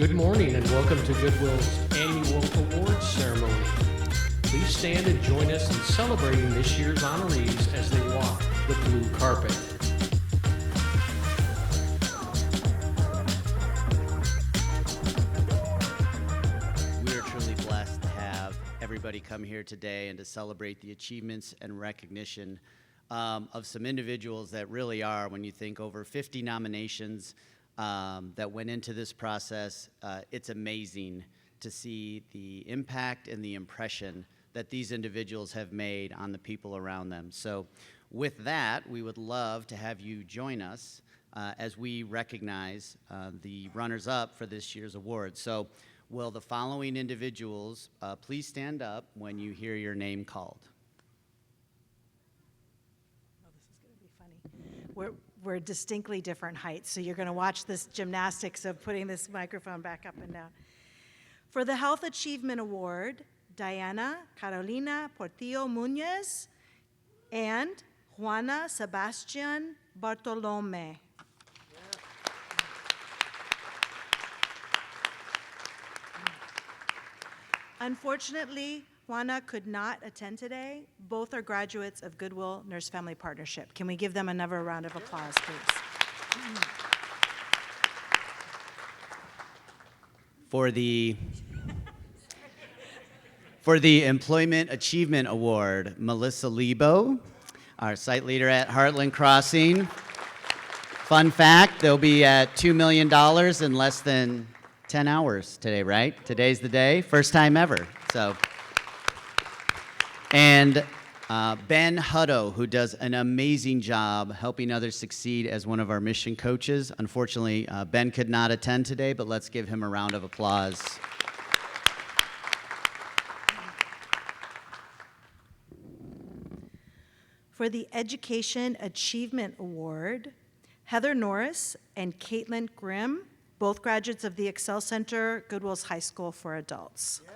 Good morning and welcome to Goodwill's annual awards ceremony. Please stand and join us in celebrating this year's honorees as they walk the blue carpet. We are truly blessed to have everybody come here today and to celebrate the achievements and recognition of some individuals that really are, when you think over 50 nominations that went into this process, it's amazing to see the impact and the impression that these individuals have made on the people around them. So with that, we would love to have you join us as we recognize the runners-up for this year's awards. So will the following individuals please stand up when you hear your name called? Oh, this is going to be funny. We're distinctly different heights, so you're going to watch this gymnastics of putting this microphone back up and down. For the Health Achievement Award, Diana Carolina Portillo Muñez and Juana Sebastian Bartolome. Unfortunately, Juana could not attend today. Both are graduates of Goodwill Nurse Family Partnership. Can we give them another round of applause, please? For the Employment Achievement Award, Melissa Lebo, our site leader at Heartland Crossing. Fun fact, they'll be at $2 million in less than 10 hours today, right? Today's the day, first time ever. So, and Ben Hutto, who does an amazing job helping others succeed as one of our mission coaches. Unfortunately, Ben could not attend today, but let's give him a round of applause. For the Education Achievement Award, Heather Norris and Caitlin Grimm, both graduates of the Excel Center, Goodwill's High School for Adults. Yeah.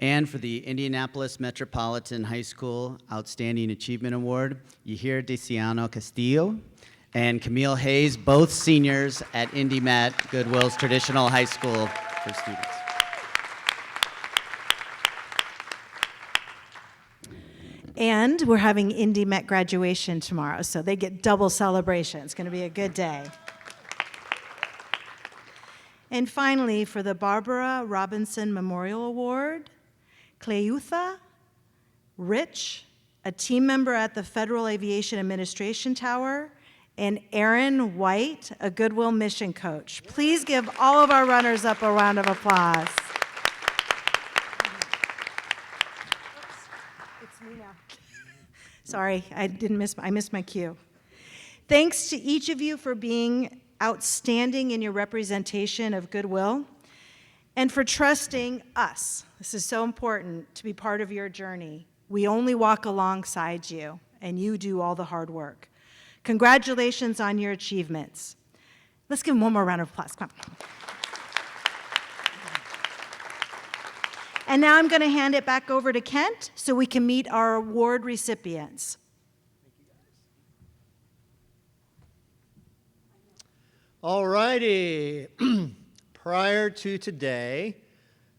And for the Indianapolis Metropolitan High School Outstanding Achievement Award, Yahir Desiano Castillo and Camille Hayes, both seniors at Indy Met, Goodwill's traditional high school for students. And we're having Indy Met graduation tomorrow, so they get double celebration. It's going to be a good day. And finally, for the Barbara Robinson Memorial Award, Cleutha Rich, a team member at the Federal Aviation Administration Tower, and Aaron White, a Goodwill mission coach. Please give all of our runners-up a round of applause. It's me now. Sorry, I missed my cue. Thanks to each of you for being outstanding in your representation of Goodwill and for trusting us. This is so important to be part of your journey. We only walk alongside you, and you do all the hard work. Congratulations on your achievements. Let's give them one more round of applause. Come on. And now I'm going to hand it back over to Kent so we can meet our award recipients. All righty. Prior to today,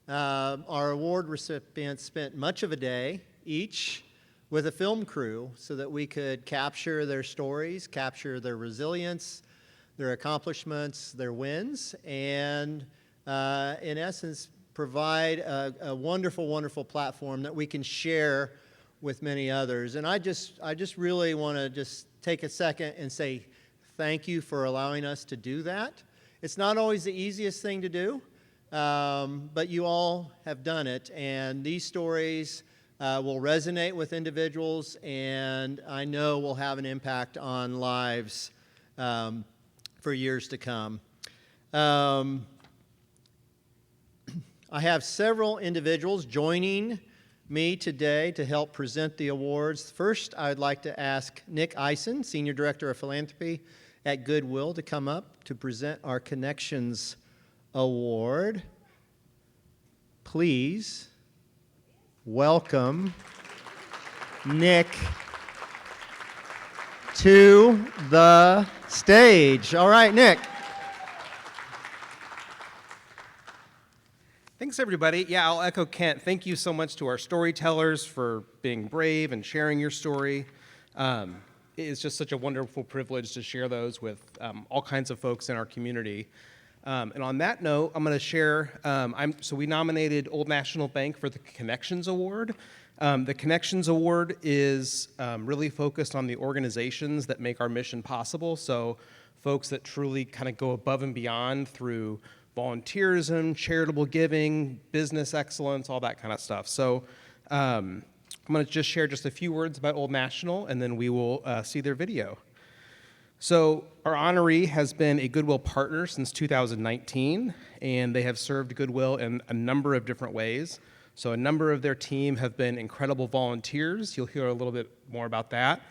our award recipients spent much of a day each with a film crew so that we could capture their stories, capture their resilience, their accomplishments, their wins, and in essence, provide a wonderful, wonderful platform that we can share with many others. And I just really want to just take a second and say thank you for allowing us to do that. It's not always the easiest thing to do, but you all have done it, and these stories will resonate with individuals, and I know will have an impact on lives for years to come. I have several individuals joining me today to help present the awards. First, I would like to ask Nick Eisen, Senior Director of Philanthropy at Goodwill, to come up to present our Connections Award. Please welcome Nick to the stage. All right, Nick. Thanks, everybody. Yeah, I'll echo Kent. Thank you so much to our storytellers for being brave and sharing your story. It is just such a wonderful privilege to share those with all kinds of folks in our community. And on that note, I'm going to share, so we nominated Old National Bank for the Connections Award. The Connections Award is really focused on the organizations that make our mission possible, so folks that truly kind of go above and beyond through volunteerism, charitable giving, business excellence, all that kind of stuff. So I'm going to just share just a few words about Old National, and then we will see their video. So our honoree has been a Goodwill partner since 2019, and they have served Goodwill in a number of different ways. So a number of their team have been incredible volunteers. You'll hear a little bit more about that.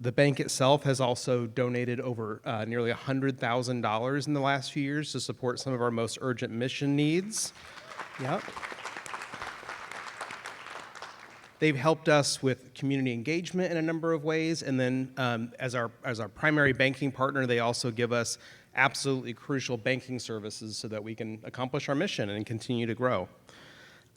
The bank itself has also donated over nearly $100,000 in the last few years to support some of our most urgent mission needs. Yep. They've helped us with community engagement in a number of ways, and then as our primary banking partner, they also give us absolutely crucial banking services so that we can accomplish our mission and continue to grow.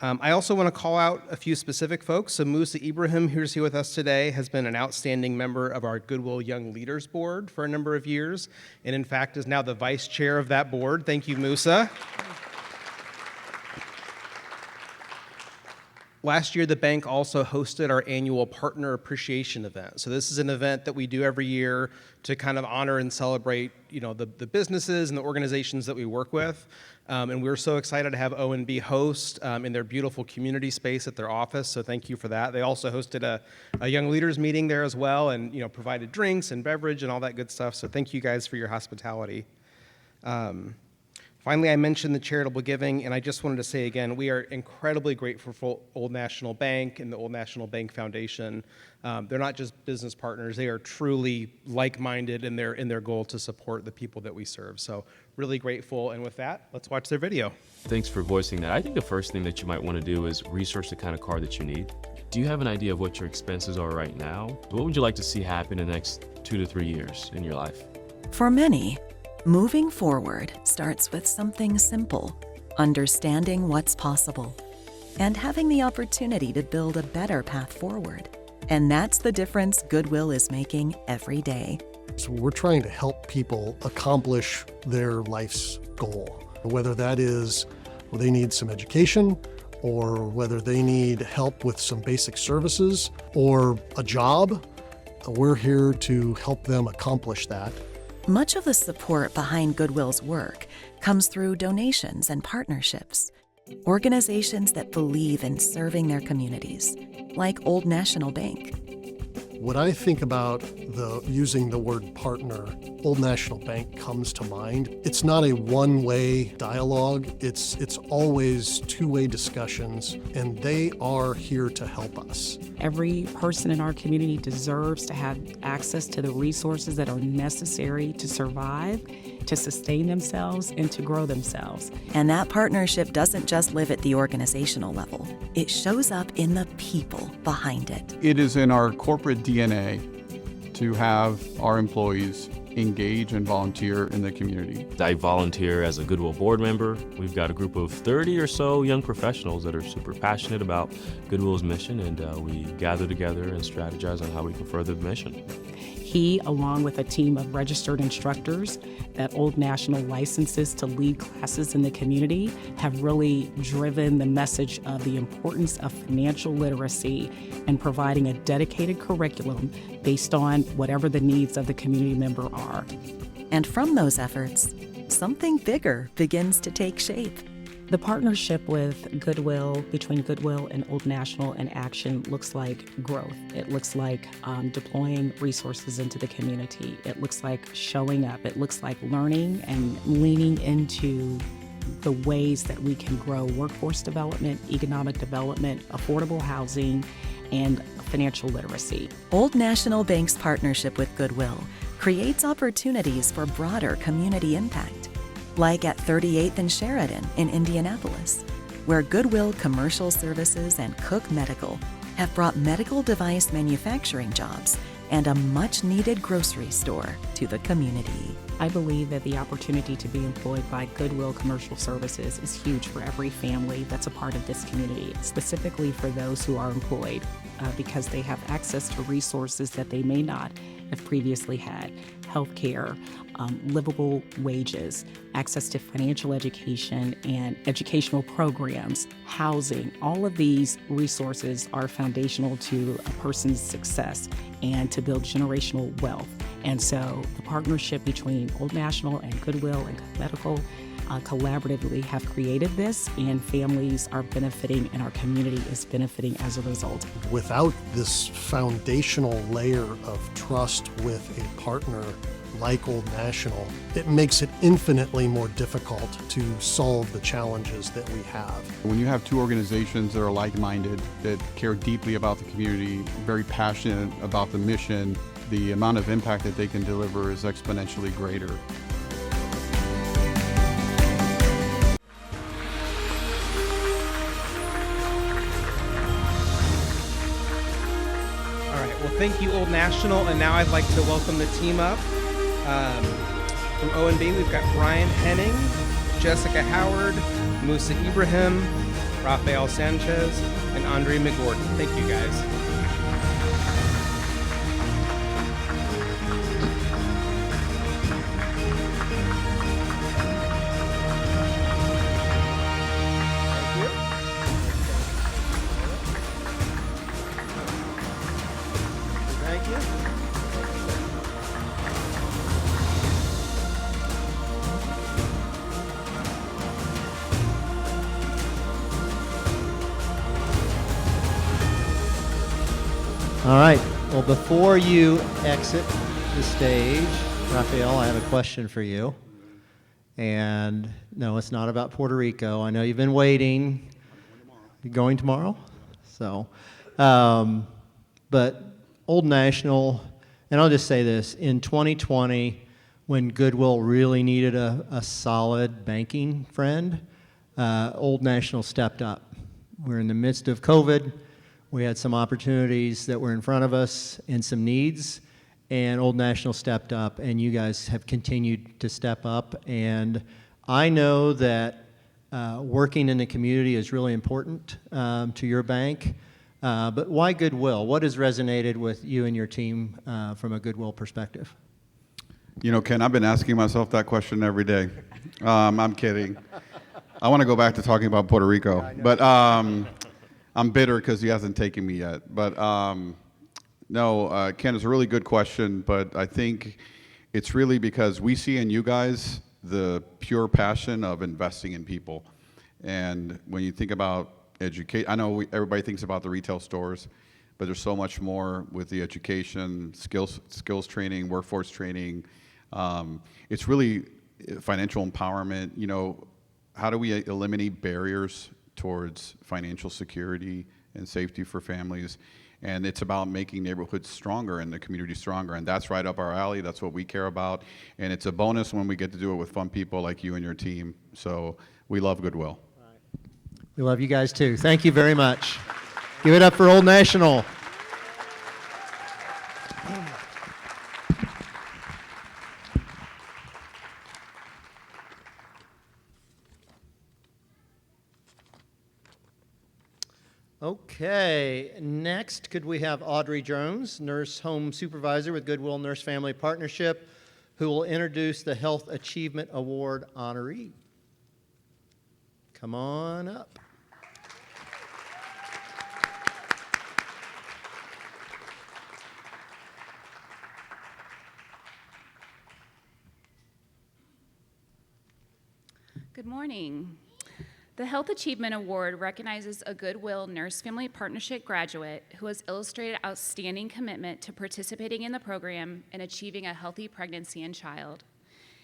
I also want to call out a few specific folks. So Musa Ibrahim, who's here with us today, has been an outstanding member of our Goodwill Young Leaders Board for a number of years, and in fact is now the vice chair of that board. Thank you, Musa. Last year, the bank also hosted our annual Partner Appreciation event. So this is an event that we do every year to kind of honor and celebrate, the businesses and the organizations that we work with. And we're so excited to have O&B host in their beautiful community space at their office. So thank you for that. They also hosted a young leaders meeting there as well, and provided drinks and beverage and all that good stuff. So thank you guys for your hospitality. Finally, I mentioned the charitable giving, and I just wanted to say again, we are incredibly grateful for Old National Bank and the Old National Bank Foundation. They're not just business partners, they are truly like-minded in their goal to support the people that we serve. So really grateful, and with that, let's watch their video. Thanks for voicing that. I think the first thing that you might want to do is research the kind of car that you need. Do you have an idea of what your expenses are right now? What would you like to see happen in the next 2 to 3 years in your life? For many, moving forward starts with something simple, understanding what's possible, and having the opportunity to build a better path forward. And that's the difference Goodwill is making every day. So we're trying to help people accomplish their life's goal, whether that is they need some education, or whether they need help with some basic services or a job. We're here to help them accomplish that. Much of the support behind Goodwill's work comes through donations and partnerships. Organizations that believe in serving their communities, like Old National Bank. When I think about using the word partner, Old National Bank comes to mind. It's not a one-way dialogue. It's always two-way discussions, and they are here to help us. Every person in our community deserves to have access to the resources that are necessary to survive, to sustain themselves, and to grow themselves. And that partnership doesn't just live at the organizational level. It shows up in the people behind it. It is in our corporate DNA to have our employees engage and volunteer in the community. I volunteer as a Goodwill board member. We've got a group of 30 or so young professionals that are super passionate about Goodwill's mission, and we gather together and strategize on how we can further the mission. He, along with a team of registered instructors that Old National licenses to lead classes in the community, have really driven the message of the importance of financial literacy and providing a dedicated curriculum based on whatever the needs of the community member are. And from those efforts, something bigger begins to take shape. The partnership with Goodwill, between Goodwill and Old National and Action, looks like growth. It looks like deploying resources into the community. It looks like showing up. It looks like learning and leaning into the ways that we can grow workforce development, economic development, affordable housing, and financial literacy. Old National Bank's partnership with Goodwill creates opportunities for broader community impact. Like at 38th and Sheridan in Indianapolis, where Goodwill Commercial Services and Cook Medical have brought medical device manufacturing jobs and a much-needed grocery store to the community. I believe that the opportunity to be employed by Goodwill Commercial Services is huge for every family that's a part of this community, specifically for those who are employed, because they have access to resources that they may not have previously had: healthcare, livable wages, access to financial education and educational programs, housing. All of these resources are foundational to a person's success and to build generational wealth. And so the partnership between Old National and Goodwill and Medical collaboratively have created this, and families are benefiting and our community is benefiting as a result. Without this foundational layer of trust with a partner like Old National, it makes it infinitely more difficult to solve the challenges that we have. When you have two organizations that are like-minded, that care deeply about the community, very passionate about the mission, the amount of impact that they can deliver is exponentially greater. All right, well, thank you, Old National. And now I'd like to welcome the team up. From O&B, we've got Brian Henning, Jessica Howard, Musa Ibrahim, Rafael Sanchez, and Andre McGordon. Thank you, guys. Thank you. All right. Well, before you exit the stage, Raphael, I have a question for you. And no, it's not about Puerto Rico. I know you've been waiting. You're going tomorrow? So, but Old National, and I'll just say this, in 2020, when Goodwill really needed a solid banking friend, Old National stepped up. We're in the midst of COVID. We had some opportunities that were in front of us and some needs, and Old National stepped up, and you guys have continued to step up. And I know that working in the community is really important to your bank, but why Goodwill? What has resonated with you and your team from a Goodwill perspective? You know, Ken, I've been asking myself that question every day. I'm kidding. I want to go back to talking about Puerto Rico, but I'm bitter because he hasn't taken me yet. But no, Ken, it's a really good question, but I think it's really because we see in you guys the pure passion of investing in people. And when you think about educate, I know everybody thinks about the retail stores, but there's so much more with the education, skills training, workforce training. It's really financial empowerment. You know, how do we eliminate barriers towards financial security and safety for families? And it's about making neighborhoods stronger and the community stronger, and that's right up our alley. That's what we care about, and it's a bonus when we get to do it with fun people like you and your team. So we love Goodwill. We love you guys too. Thank you very much. Give it up for Old National. Okay, next, could we have Audrey Jones, Nurse Home Supervisor with Goodwill Nurse Family Partnership, who will introduce the Health Achievement Award honoree. Come on up. Good morning. The Health Achievement Award recognizes a Goodwill Nurse Family Partnership graduate who has illustrated outstanding commitment to participating in the program and achieving a healthy pregnancy and child.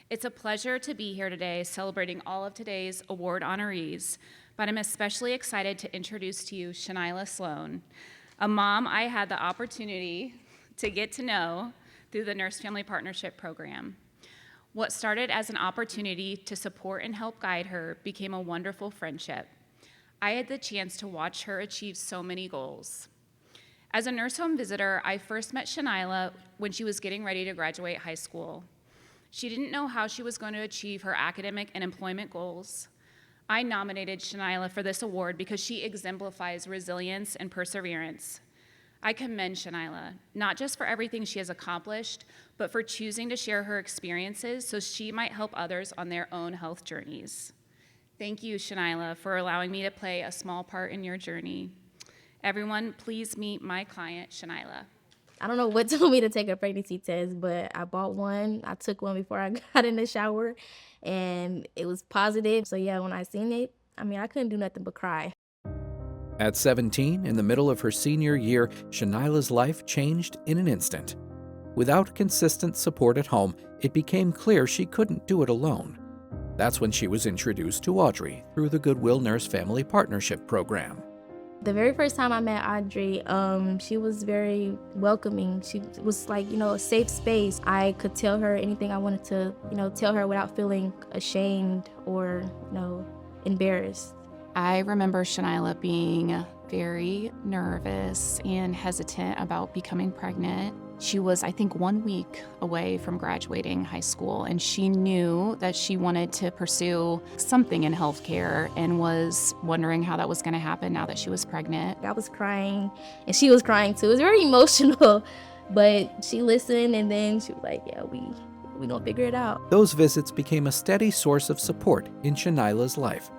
It's a pleasure to be here today celebrating all of today's award honorees, but I'm especially excited to introduce to you Shanila Sloan, a mom I had the opportunity to get to know through the Nurse Family Partnership program. What started as an opportunity to support and help guide her became a wonderful friendship. I had the chance to watch her achieve so many goals. As a nurse home visitor, I first met Shanila when she was getting ready to graduate high school. She didn't know how she was going to achieve her academic and employment goals. I nominated Shanila for this award because she exemplifies resilience and perseverance. I commend Shanila, not just for everything she has accomplished, but for choosing to share her experiences so she might help others on their own health journeys. Thank you, Shanila, for allowing me to play a small part in your journey. Everyone, please meet my client, Shanila. I don't know what told me to take a pregnancy test, but I bought one. I took one before I got in the shower, and it was positive. So yeah, when I seen it, I couldn't do nothing but cry. At 17, in the middle of her senior year, Shanila's life changed in an instant. Without consistent support at home, it became clear she couldn't do it alone. That's when she was introduced to Audrey through the Goodwill Nurse Family Partnership Program. The very first time I met Audrey, she was very welcoming. She was like, a safe space. I could tell her anything I wanted to, tell her without feeling ashamed or, embarrassed. I remember Shanila being very nervous and hesitant about becoming pregnant. She was, I think, 1 week away from graduating high school, and she knew that she wanted to pursue something in healthcare and was wondering how that was going to happen now that she was pregnant. I was crying, and she was crying too. It was very emotional, but she listened, and then she was like, yeah, we gonna figure it out. Those visits became a steady source of support in Shanila's life,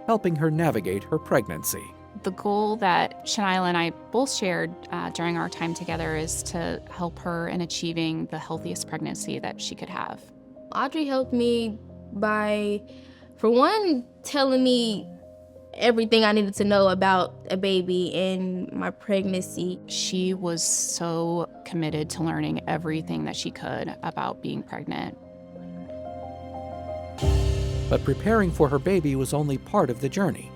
helping her navigate her pregnancy. The goal that Shanila and I both shared during our time together is to help her in achieving the healthiest pregnancy that she could have. Audrey helped me by, for one, telling me everything I needed to know about a baby and my pregnancy. She was so committed to learning everything that she could about being pregnant. But preparing for her baby was only part of the journey.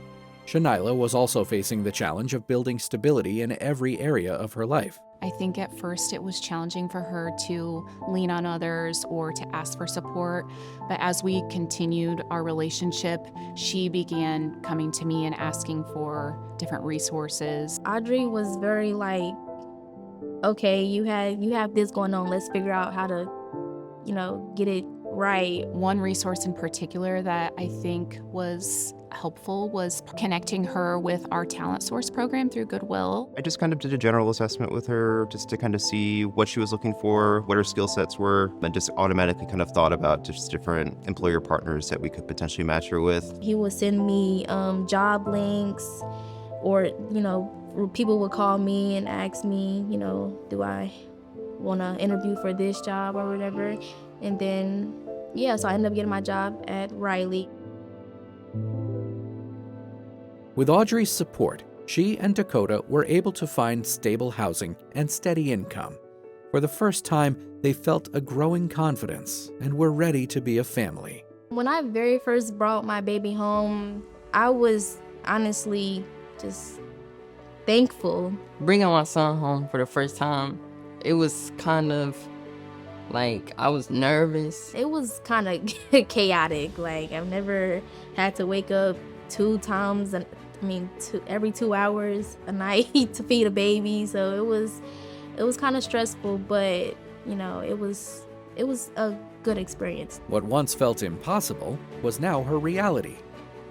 Shanila was also facing the challenge of building stability in every area of her life. I think at first it was challenging for her to lean on others or to ask for support, but as we continued our relationship, she began coming to me and asking for different resources. Audrey was very like, okay, you have this going on, let's figure out how to, get it right. One resource in particular that I think was helpful was connecting her with our talent source program through Goodwill. I just kind of did a general assessment with her just to kind of see what she was looking for, what her skill sets were, and just automatically kind of thought about just different employer partners that we could potentially match her with. He would send me job links, or, people would call me and ask me, do I want to interview for this job or whatever. And then, so I ended up getting my job at Riley. With Audrey's support, she and Dakota were able to find stable housing and steady income. For the first time, they felt a growing confidence and were ready to be a family. When I very first brought my baby home, I was honestly just thankful. Bringing my son home for the first time, it was kind of like I was nervous. It was kind of chaotic. Like, I've never had to wake up 2 times, every 2 hours a night to feed a baby. So it was kind of stressful, but it was a good experience. What once felt impossible was now her reality.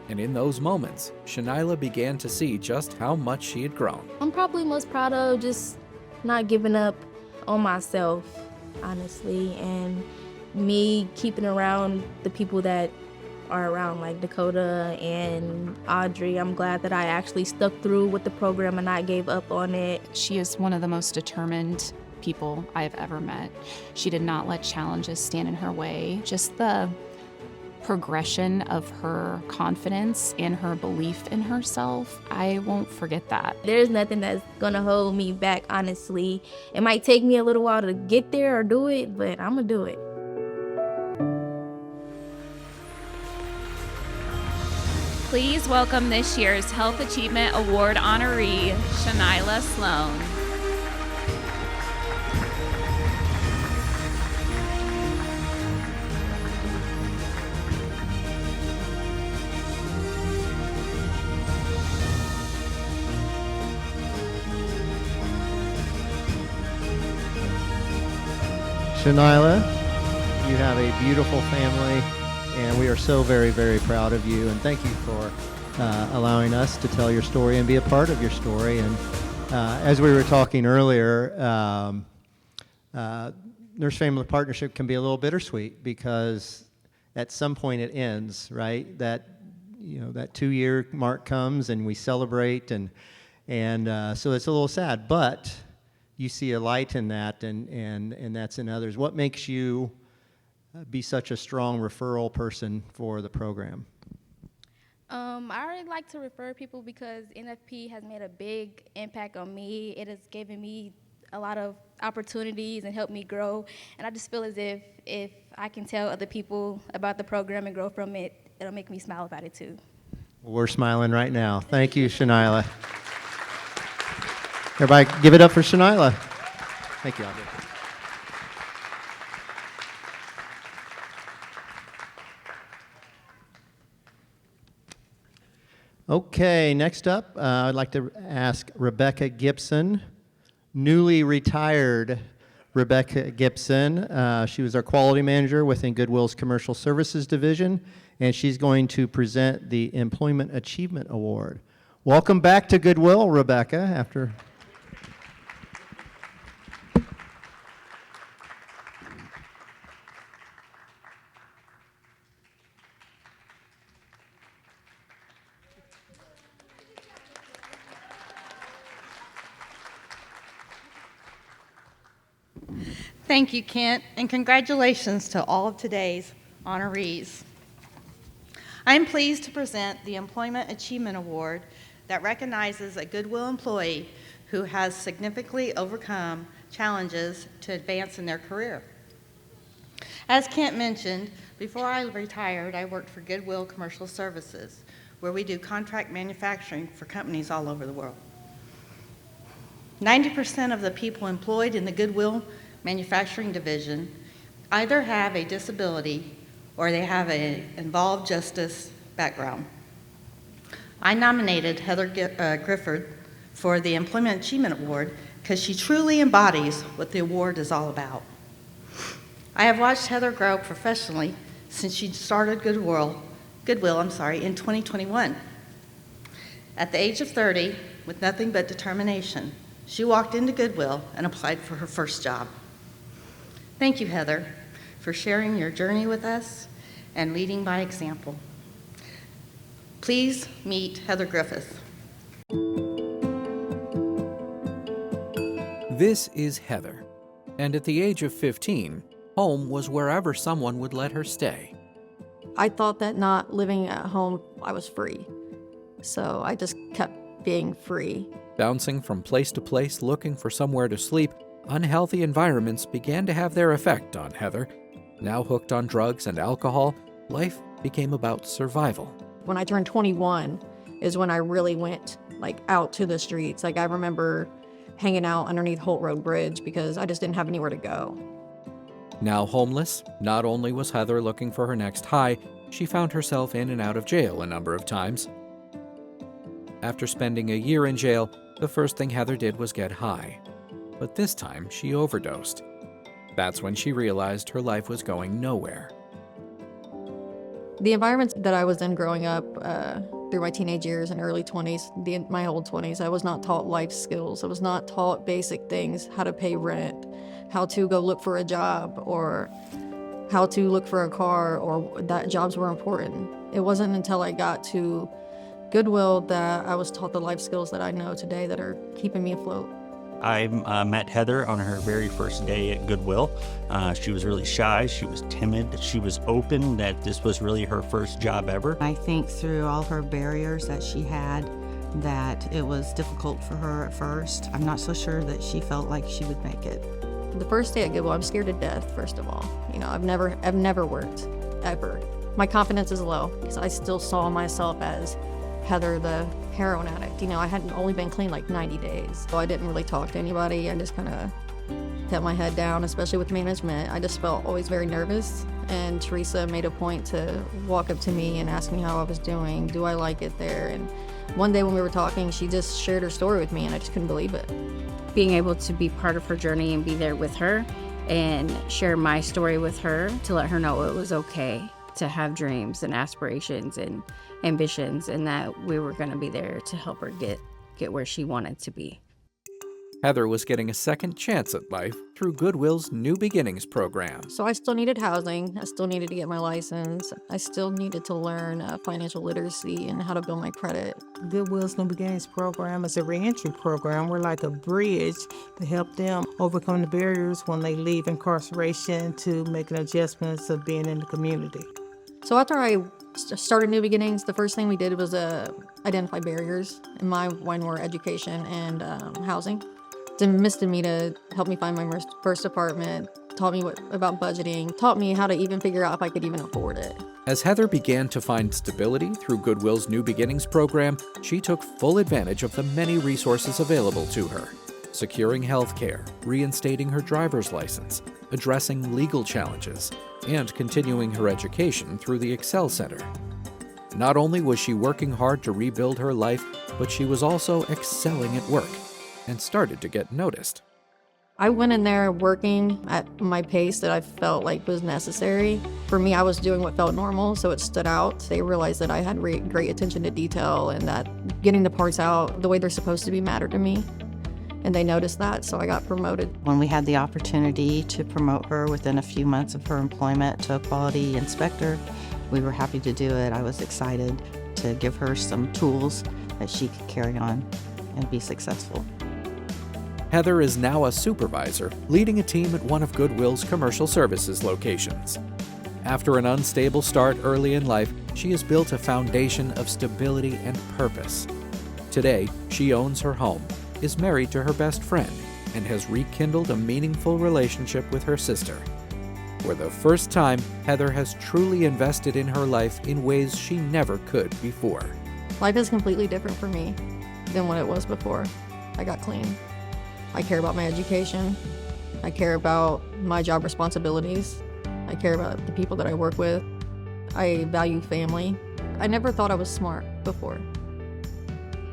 And in those moments, Shanila began to see just how much she had grown. I'm probably most proud of just not giving up on myself, honestly, and me keeping around the people that are around, like Dakota and Audrey. I'm glad that I actually stuck through with the program and not gave up on it. She is one of the most determined people I've ever met. She did not let challenges stand in her way. Just the progression of her confidence and her belief in herself, I won't forget that. There's nothing that's gonna hold me back, honestly. It might take me a little while to get there or do it, but I'm gonna do it. Please welcome this year's Health Achievement Award honoree, Shanila Sloan. Shanila, you have a beautiful family, and we are so very, very proud of you. And thank you for allowing us to tell your story and be a part of your story. And as we were talking earlier, nurse-family partnership can be a little bittersweet because at some point it ends, right? That 2-year mark comes and we celebrate, and so it's a little sad. But you see a light in that, and that's in others. What makes you be such a strong referral person for the program? I really like to refer people because NFP has made a big impact on me. It has given me a lot of opportunities and helped me grow. And I just feel as if I can tell other people about the program and grow from it, it'll make me smile about it too. Well, we're smiling right now. Thank you, Shanila. Everybody give it up for Shanila. Thank you, Audrey. Okay, next up, I'd like to ask Rebecca Gibson, newly retired Rebecca Gibson. She was our quality manager within Goodwill's Commercial Services Division, and she's going to present the Employment Achievement Award. Welcome back to Goodwill, Rebecca, after... Thank you, Kent, and congratulations to all of today's honorees. I am pleased to present the Employment Achievement Award that recognizes a Goodwill employee who has significantly overcome challenges to advance in their career. As Kent mentioned, before I retired, I worked for Goodwill Commercial Services, where we do contract manufacturing for companies all over the world. 90% of the people employed in the Goodwill manufacturing division either have a disability or they have an involved justice background. I nominated Heather Grifford for the Employment Achievement Award because she truly embodies what the award is all about. I have watched Heather grow professionally since she started Goodwill in 2021. At the age of 30, with nothing but determination, she walked into Goodwill and applied for her first job. Thank you, Heather, for sharing your journey with us and leading by example. Please meet Heather Griffith. This is Heather, and at the age of 15, home was wherever someone would let her stay. I thought that not living at home, I was free. So I just kept being free. Bouncing from place to place looking for somewhere to sleep, unhealthy environments began to have their effect on Heather. Now hooked on drugs and alcohol, life became about survival. When I turned 21 is when I really went out to the streets. I remember hanging out underneath Holt Road Bridge because I just didn't have anywhere to go. Now homeless, not only was Heather looking for her next high, she found herself in and out of jail a number of times. After spending a year in jail, the first thing Heather did was get high. But this time, she overdosed. That's when she realized her life was going nowhere. The environments that I was in growing up through my teenage years and early 20s, my old 20s, I was not taught life skills. I was not taught basic things, how to pay rent, how to go look for a job, or how to look for a car, or that jobs were important. It wasn't until I got to Goodwill that I was taught the life skills that I know today that are keeping me afloat. I met Heather on her very first day at Goodwill. She was really shy, she was timid, she was open, that this was really her first job ever. I think through all her barriers that she had, that it was difficult for her at first. I'm not so sure that she felt like she would make it. The first day at Goodwill, I'm scared to death, first of all. I've never worked, ever. My confidence is low because I still saw myself as Heather, the heroin addict. I hadn't only been clean 90 days. So I didn't really talk to anybody. I just kind of kept my head down, especially with management. I just felt always very nervous. And Teresa made a point to walk up to me and ask me how I was doing. Do I like it there? And one day when we were talking, she just shared her story with me and I just couldn't believe it. Being able to be part of her journey and be there with her and share my story with her to let her know it was okay to have dreams and aspirations and ambitions, and that we were going to be there to help her get where she wanted to be. Heather was getting a second chance at life through Goodwill's New Beginnings program. So I still needed housing. I still needed to get my license. I still needed to learn financial literacy and how to build my credit. Goodwill's New Beginnings program is a reentry program. We're like a bridge to help them overcome the barriers when they leave incarceration to making adjustments of being in the community. So after I started New Beginnings, the first thing we did was identify barriers. In my mine were education and housing. They enlisted me to help me find my first apartment, taught me about budgeting, taught me how to even figure out if I could even afford it. As Heather began to find stability through Goodwill's New Beginnings program, she took full advantage of the many resources available to her. Securing health care, reinstating her driver's license, addressing legal challenges, and continuing her education through the Excel Center. Not only was she working hard to rebuild her life, but she was also excelling at work and started to get noticed. I went in there working at my pace that I felt like was necessary. For me, I was doing what felt normal, so it stood out. They realized that I had great attention to detail and that getting the parts out the way they're supposed to be mattered to me. And they noticed that, so I got promoted. When we had the opportunity to promote her within a few months of her employment to a quality inspector, we were happy to do it. I was excited to give her some tools that she could carry on and be successful. Heather is now a supervisor, leading a team at one of Goodwill's commercial services locations. After an unstable start early in life, she has built a foundation of stability and purpose. Today, she owns her home, is married to her best friend, and has rekindled a meaningful relationship with her sister. For the first time, Heather has truly invested in her life in ways she never could before. Life is completely different for me than what it was before I got clean. I care about my education. I care about my job responsibilities. I care about the people that I work with. I value family. I never thought I was smart before,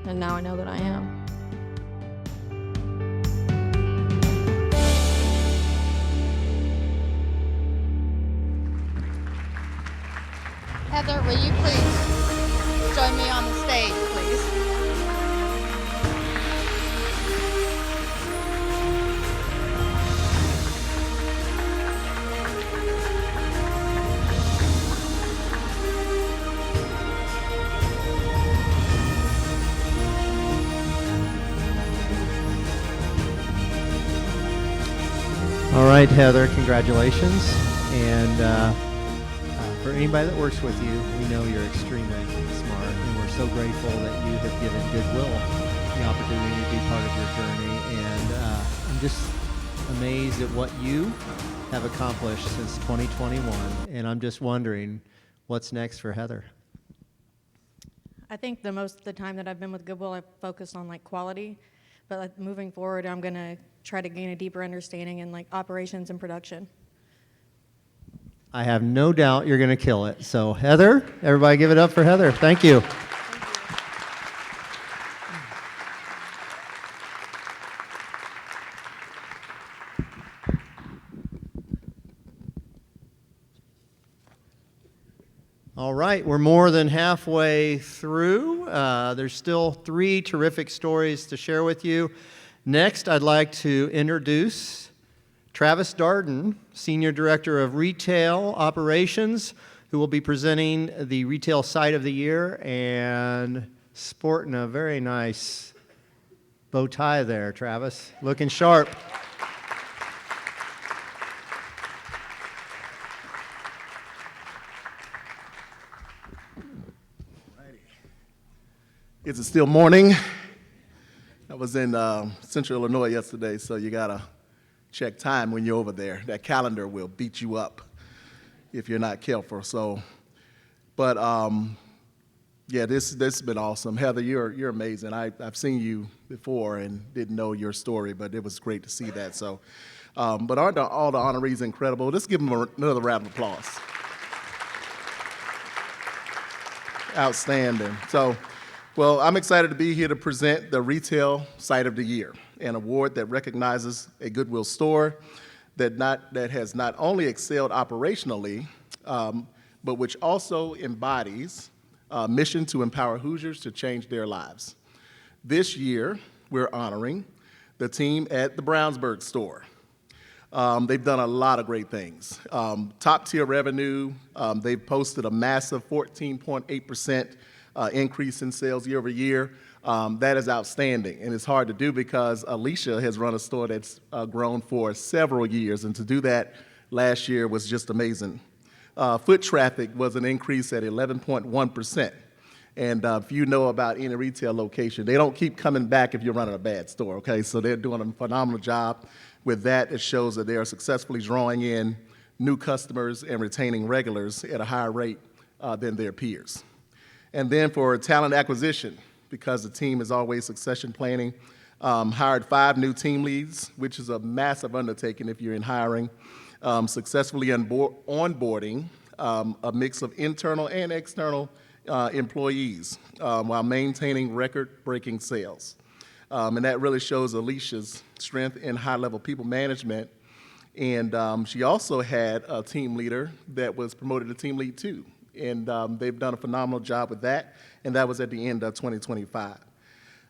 and now I know that I am. Heather, will you please join me on the stage, please? All right, Heather, congratulations. And for anybody that works with you, we know you're extremely smart, and we're so grateful that you have given Goodwill the opportunity to be part of your journey. And I'm just amazed at what you have accomplished since 2021, and I'm just wondering what's next for Heather. I think most of the time that I've been with Goodwill, I've focused on quality, but moving forward, I'm going to try to gain a deeper understanding in operations and production. I have no doubt you're going to kill it. So Heather, everybody give it up for Heather. Thank you. All right, we're more than halfway through. There's still 3 terrific stories to share with you. Next, I'd like to introduce Travis Darden, Senior Director of Retail Operations, who will be presenting the Retail Site of the Year and sporting a very nice bow tie there, Travis. Looking sharp. Is it still morning? I was in Central Illinois yesterday, so you gotta check time when you're over there. That calendar will beat you up if you're not careful. So, but yeah, this has been awesome. Heather, you're amazing. I've seen you before and didn't know your story, but it was great to see that. So, but aren't all the honorees incredible? Let's give them another round of applause. Outstanding. So, well, I'm excited to be here to present the Retail Site of the Year, an award that recognizes a Goodwill store that has not only excelled operationally, but which also embodies a mission to empower Hoosiers to change their lives. This year, we're honoring the team at the Brownsburg store. They've done a lot of great things. Top tier revenue, they've posted a massive 14.8% increase in sales year over year. That is outstanding, and it's hard to do because Alicia has run a store that's grown for several years, and to do that last year was just amazing. Foot traffic was an increase at 11.1%. And if you know about any retail location, they don't keep coming back if you're running a bad store, okay? So they're doing a phenomenal job with that. It shows that they are successfully drawing in new customers and retaining regulars at a higher rate than their peers. And then for talent acquisition, because the team is always succession planning, hired 5 new team leads, which is a massive undertaking if you're in hiring, successfully onboarding a mix of internal and external employees while maintaining record-breaking sales. And that really shows Alicia's strength in high-level people management. And she also had a team leader that was promoted to team lead too. And they've done a phenomenal job with that, and that was at the end of 2025.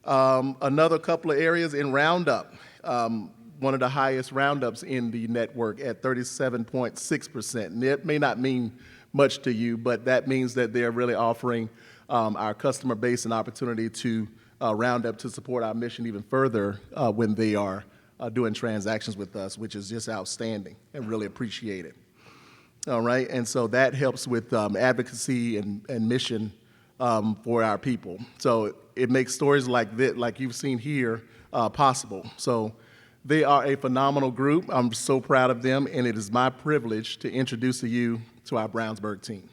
Another couple of areas in Roundup, one of the highest roundups in the network at 37.6%. And it may not mean much to you, but that means that they're really offering our customer base an opportunity to round up to support our mission even further when they are doing transactions with us, which is just outstanding and really appreciated. All right, and so that helps with advocacy and mission for our people. So it makes stories like this, like you've seen here, possible. So they are a phenomenal group. I'm so proud of them, and it is my privilege to introduce you to our Brownsburg team.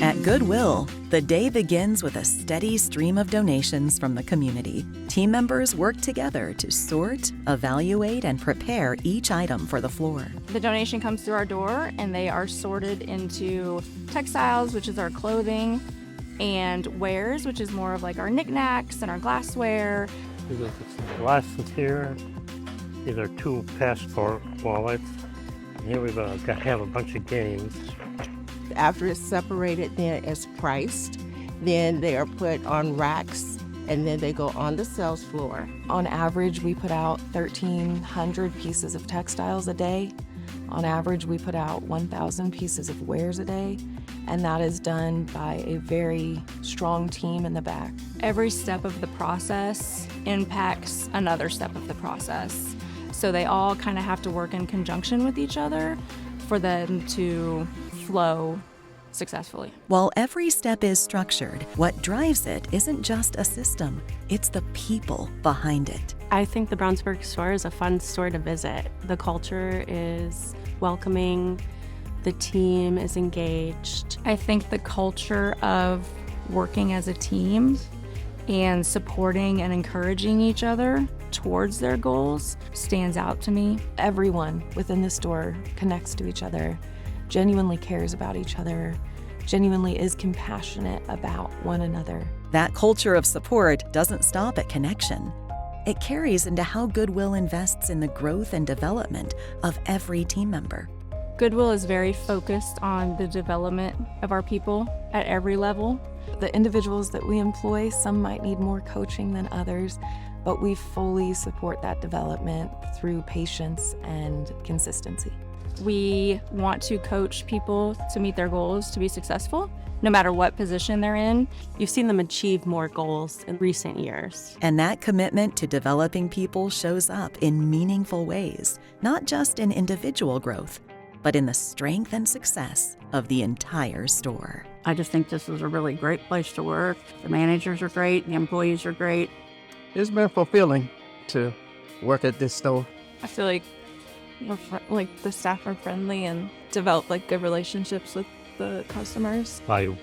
At Goodwill, the day begins with a steady stream of donations from the community. Team members work together to sort, evaluate, and prepare each item for the floor. The donation comes through our door, and they are sorted into textiles, which is our clothing, and wares, which is more of like our knickknacks and our glassware. There's some glasses here. These are 2 passport wallets. And here we've have a bunch of games. After it's separated, then it's priced. Then they are put on racks, and then they go on the sales floor. On average, we put out 1,300 pieces of textiles a day. On average, we put out 1,000 pieces of wares a day, and that is done by a very strong team in the back. Every step of the process impacts another step of the process. So they all kind of have to work in conjunction with each other for them to flow successfully. While every step is structured, what drives it isn't just a system, it's the people behind it. I think the Brownsburg store is a fun store to visit. The culture is welcoming, the team is engaged. I think the culture of working as a team and supporting and encouraging each other towards their goals stands out to me. Everyone within the store connects to each other, genuinely cares about each other, genuinely is compassionate about one another. That culture of support doesn't stop at connection. It carries into how Goodwill invests in the growth and development of every team member. Goodwill is very focused on the development of our people at every level. The individuals that we employ, some might need more coaching than others, but we fully support that development through patience and consistency. We want to coach people to meet their goals, to be successful, no matter what position they're in. You've seen them achieve more goals in recent years. And that commitment to developing people shows up in meaningful ways, not just in individual growth, but in the strength and success of the entire store. I just think this is a really great place to work. The managers are great, the employees are great. It's been fulfilling to work at this store. I feel like the staff are friendly and develop good relationships with the customers. By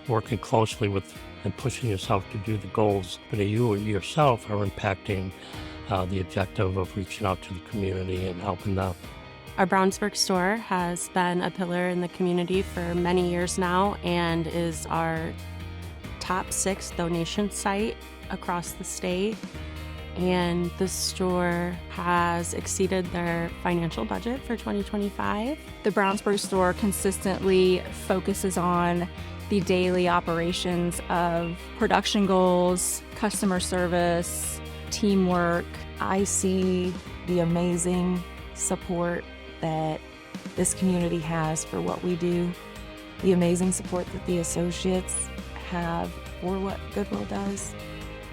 working closely with and pushing yourself to do the goals that you yourself are impacting the objective of reaching out to the community and helping them. Our Brownsburg store has been a pillar in the community for many years now and is our top 6 donation site across the state. and the store has exceeded their financial budget for 2025. The Brownsburg store consistently focuses on the daily operations of production goals, customer service, teamwork. I see the amazing support that this community has for what we do, the amazing support that the associates have for what Goodwill does,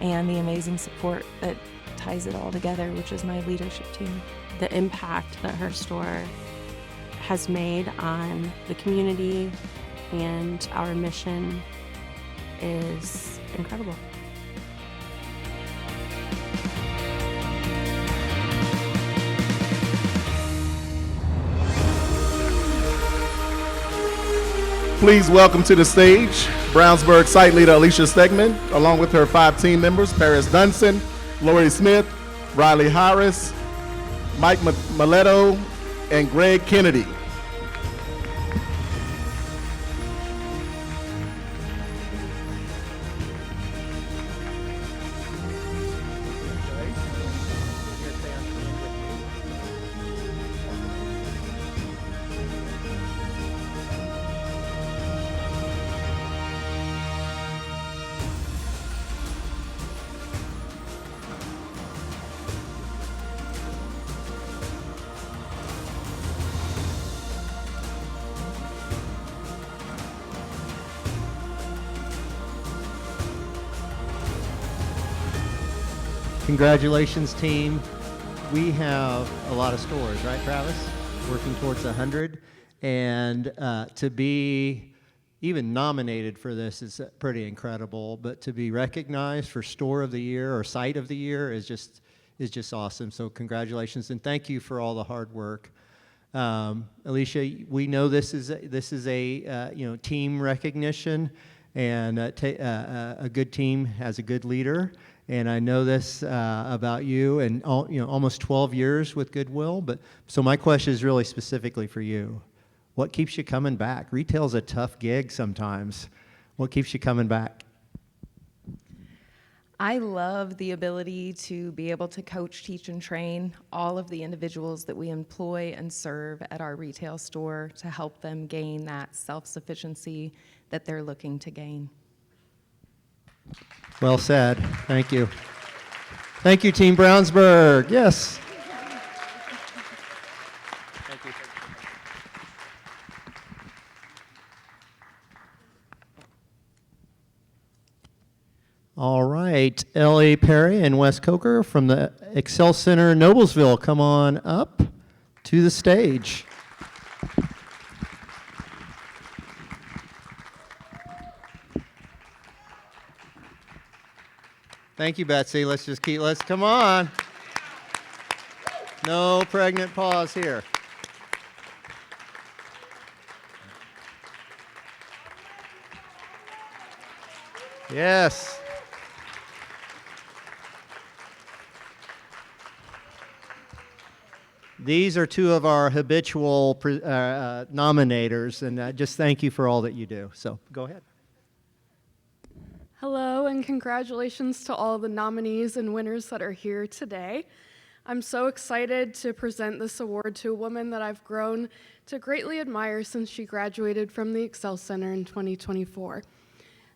and the amazing support that ties it all together, which is my leadership team. The impact that her store has made on the community and our mission is incredible. Please welcome to the stage Brownsburg site leader Alicia Stegman, along with her 5 team members, Paris Dunson, Lori Smith, Riley Harris, Mike Miletto, and Greg Kennedy. Congratulations, team. We have a lot of stores, right, Travis? Working towards 100. And to be even nominated for this is pretty incredible. But to be recognized for Store of the Year or Site of the Year is just awesome. So congratulations, and thank you for all the hard work. Alicia, we know this is a team recognition, and a good team has a good leader. And I know this about you, and almost 12 years with Goodwill. But so my question is really specifically for you: what keeps you coming back? Retail's a tough gig sometimes. What keeps you coming back? I love the ability to be able to coach, teach, and train all of the individuals that we employ and serve at our retail store to help them gain that self-sufficiency that they're looking to gain. Well said. Thank you. Thank you, Team Brownsburg. Yes. Thank you. All right, Ellie Perry and Wes Coker from the Excel Center, Noblesville, come on up to the stage. Thank you, Betsy. Let's come on. No pregnant pause here. Yes. These are 2 of our habitual nominators, and just thank you for all that you do. So go ahead. Hello, and congratulations to all the nominees and winners that are here today. I'm so excited to present this award to a woman that I've grown to greatly admire since she graduated from the Excel Center in 2024.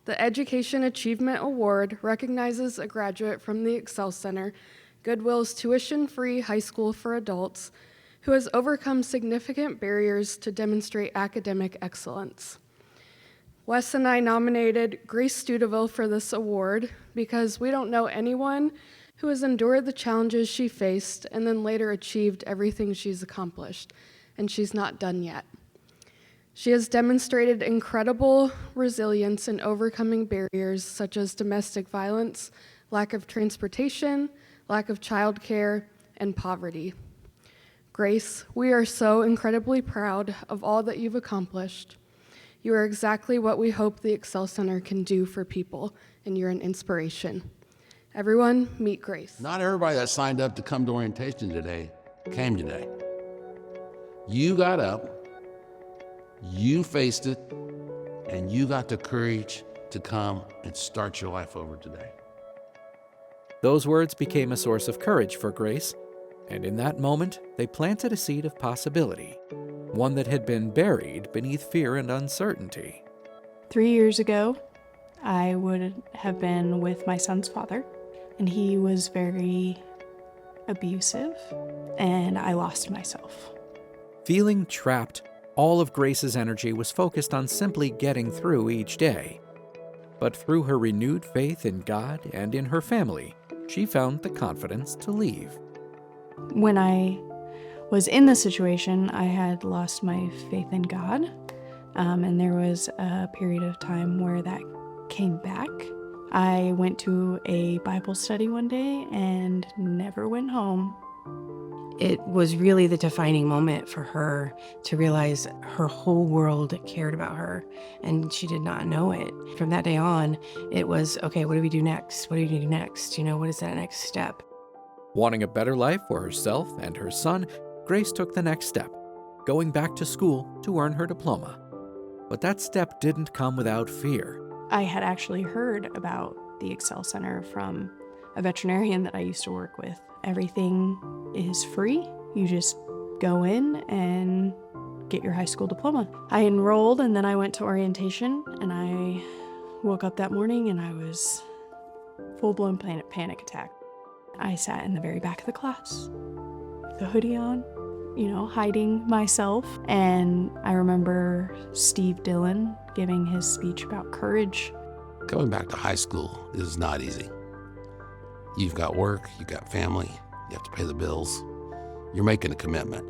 The Education Achievement Award recognizes a graduate from the Excel Center, Goodwill's tuition-free high school for adults, who has overcome significant barriers to demonstrate academic excellence. Wes and I nominated Grace Studeville for this award because we don't know anyone who has endured the challenges she faced and then later achieved everything she's accomplished, and she's not done yet. She has demonstrated incredible resilience in overcoming barriers such as domestic violence, lack of transportation, lack of childcare, and poverty. Grace, we are so incredibly proud of all that you've accomplished. You are exactly what we hope the Excel Center can do for people, and you're an inspiration. Everyone, meet Grace. Not everybody that signed up to come to orientation today came today. You got up, you faced it, and you got the courage to come and start your life over today. Those words became a source of courage for Grace, and in that moment, they planted a seed of possibility, one that had been buried beneath fear and uncertainty. 3 years ago, I would have been with my son's father, and he was very abusive, and I lost myself. Feeling trapped, all of Grace's energy was focused on simply getting through each day. But through her renewed faith in God and in her family, she found the confidence to leave. When I was in the situation, I had lost my faith in God, and there was a period of time where that came back. I went to a Bible study one day and never went home. It was really the defining moment for her to realize her whole world cared about her, and she did not know it. From that day on, it was, okay, what do we do next? What do we do next? What is that next step? Wanting a better life for herself and her son, Grace took the next step, going back to school to earn her diploma. But that step didn't come without fear. I had actually heard about the Excel Center from a veterinarian that I used to work with. Everything is free. You just go in and get your high school diploma. I enrolled and then I went to orientation, and I woke up that morning and I was full-blown panic attack. I sat in the very back of the class, the hoodie on, hiding myself. And I remember Steve Dillon giving his speech about courage. Going back to high school is not easy. You've got work, you've got family, you have to pay the bills. You're making a commitment.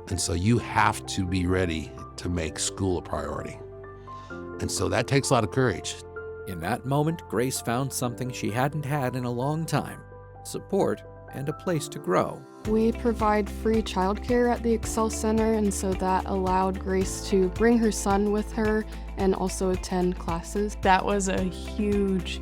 And so you have to be ready to make school a priority. And so that takes a lot of courage. In that moment, Grace found something she hadn't had in a long time: support and a place to grow. We provide free childcare at the Excel Center, and so that allowed Grace to bring her son with her and also attend classes. That was a huge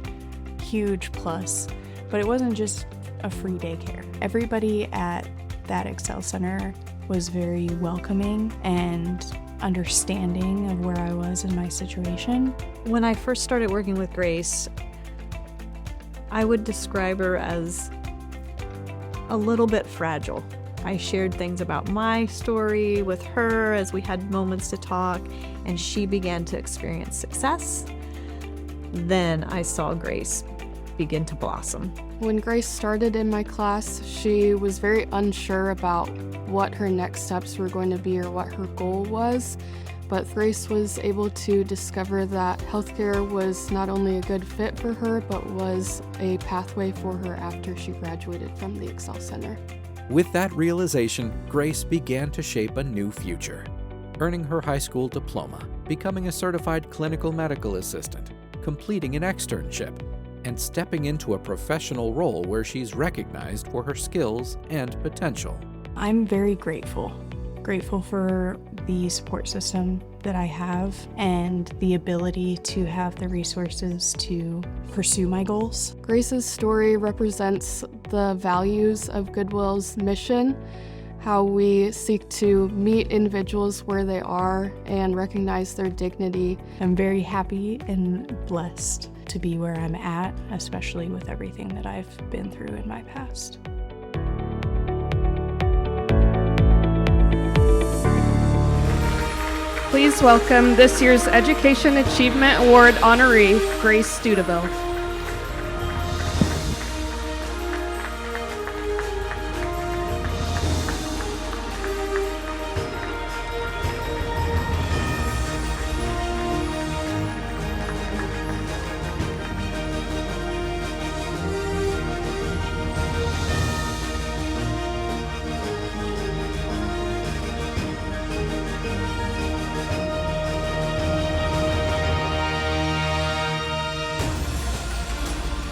plus. But it wasn't just a free daycare. Everybody at that Excel Center was very welcoming and understanding of where I was in my situation. When I first started working with Grace, I would describe her as a little bit fragile. I shared things about my story with her as we had moments to talk, and she began to experience success. Then I saw Grace begin to blossom. When Grace started in my class, she was very unsure about what her next steps were going to be or what her goal was. But Grace was able to discover that healthcare was not only a good fit for her, but was a pathway for her after she graduated from the Excel Center. With that realization, Grace began to shape a new future, earning her high school diploma, becoming a certified clinical medical assistant, completing an externship, and stepping into a professional role where she's recognized for her skills and potential. I'm very grateful for the support system that I have and the ability to have the resources to pursue my goals. Grace's story represents the values of Goodwill's mission, how we seek to meet individuals where they are and recognize their dignity. I'm very happy and blessed to be where I'm at, especially with everything that I've been through in my past. Please welcome this year's Education Achievement Award honoree, Grace Studeville.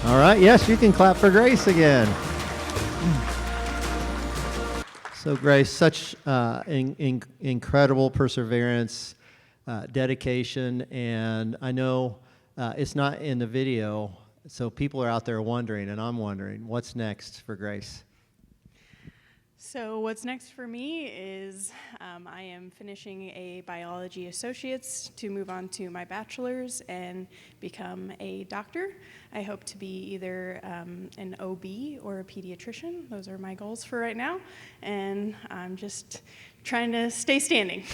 All right, yes, you can clap for Grace again. So Grace, such incredible perseverance, dedication, and I know it's not in the video, so people are out there wondering, and I'm wondering, what's next for Grace? So what's next for me is I am finishing a biology associate's to move on to my bachelor's and become a doctor. I hope to be either an OB or a pediatrician. Those are my goals for right now, and I'm just trying to stay standing.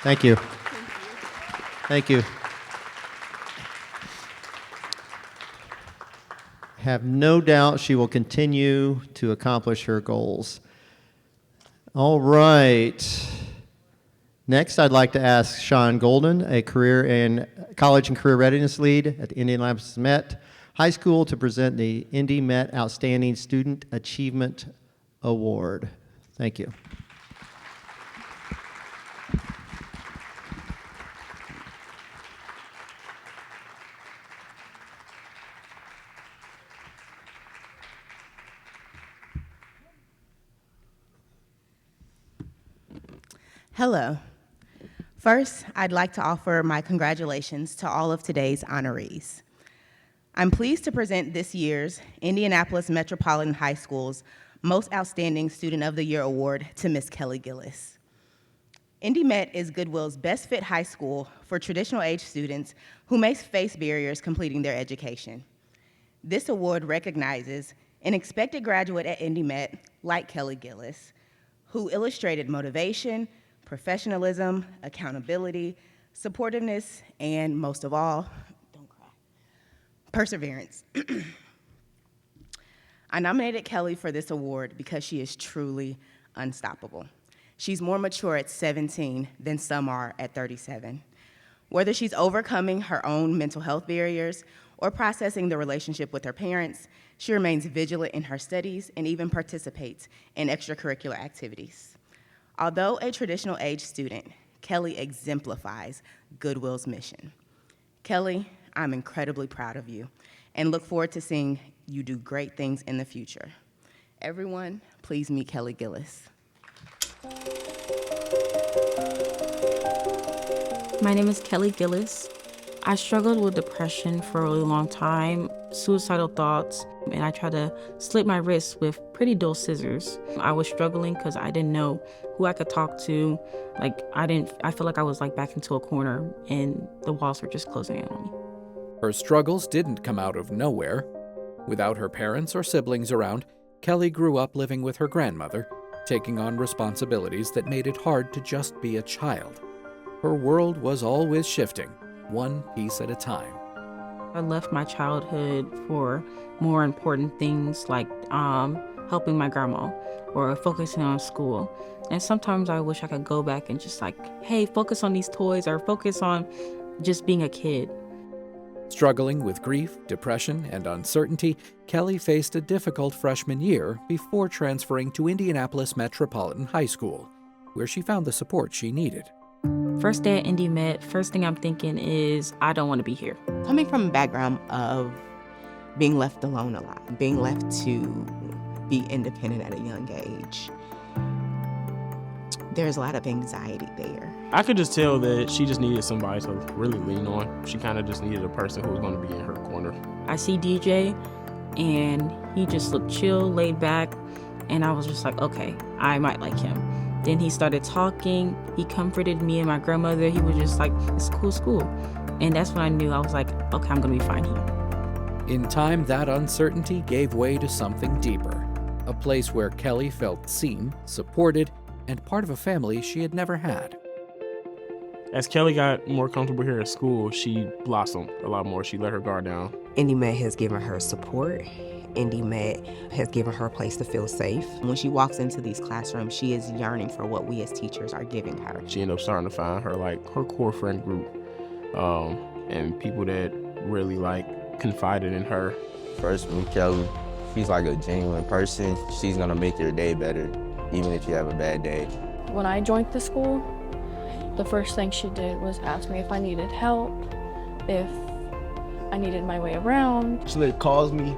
Thank you. Thank you. Have no doubt she will continue to accomplish her goals. All right. Next, I'd like to ask Sean Golden, a college and career readiness lead at the Indianapolis Met High School, to present the Indy Met Outstanding Student Achievement Award. Thank you. Hello. First, I'd like to offer my congratulations to all of today's honorees. I'm pleased to present this year's Indianapolis Metropolitan High School's Most Outstanding Student of the Year Award to Ms. Kelly Gillis. Indy Met is Goodwill's best fit high school for traditional age students who may face barriers completing their education. This award recognizes an expected graduate at Indy Met, like Kelly Gillis, who illustrated motivation, professionalism, accountability, supportiveness, and most of all, don't cry, perseverance. I nominated Kelly for this award because she is truly unstoppable. She's more mature at 17 than some are at 37. Whether she's overcoming her own mental health barriers or processing the relationship with her parents, she remains vigilant in her studies and even participates in extracurricular activities. Although a traditional age student, Kelly exemplifies Goodwill's mission. Kelly, I'm incredibly proud of you and look forward to seeing you do great things in the future. Everyone, please meet Kelly Gillis. My name is Kelly Gillis. I struggled with depression for a really long time, suicidal thoughts, and I tried to slit my wrists with pretty dull scissors. I was struggling because I didn't know who I could talk to. I feel like I was back into a corner and the walls were just closing in on me. Her struggles didn't come out of nowhere. Without her parents or siblings around, Kelly grew up living with her grandmother, taking on responsibilities that made it hard to just be a child. Her world was always shifting, one piece at a time. I left my childhood for more important things like helping my grandma or focusing on school. And sometimes I wish I could go back and just hey, focus on these toys or focus on just being a kid. Struggling with grief, depression, and uncertainty, Kelly faced a difficult freshman year before transferring to Indianapolis Metropolitan High School, where she found the support she needed. First day at Indy Met, first thing I'm thinking is, I don't want to be here. Coming from a background of being left alone a lot, being left to be independent at a young age, there's a lot of anxiety there. I could just tell that she just needed somebody to really lean on. She kind of just needed a person who was going to be in her corner. I see DJ, and he just looked chill, laid back, and I was just okay, I might like him. Then he started talking. He comforted me and my grandmother. He was just it's cool school. And that's when I knew I was okay, I'm going to be fine here. In time, that uncertainty gave way to something deeper, a place where Kelly felt seen, supported, and part of a family she had never had. As Kelly got more comfortable here at school, she blossomed a lot more. She let her guard down. Indy Met has given her support. Indy Met has given her a place to feel safe. When she walks into these classrooms, she is yearning for what we as teachers are giving her. She ended up starting to find her her core friend group, and people that really confided in her. First, with Kelly, she's a genuine person. She's gonna make your day better, even if you have a bad day. When I joined the school, the first thing she did was ask me if I needed help, if I needed my way around. She calls me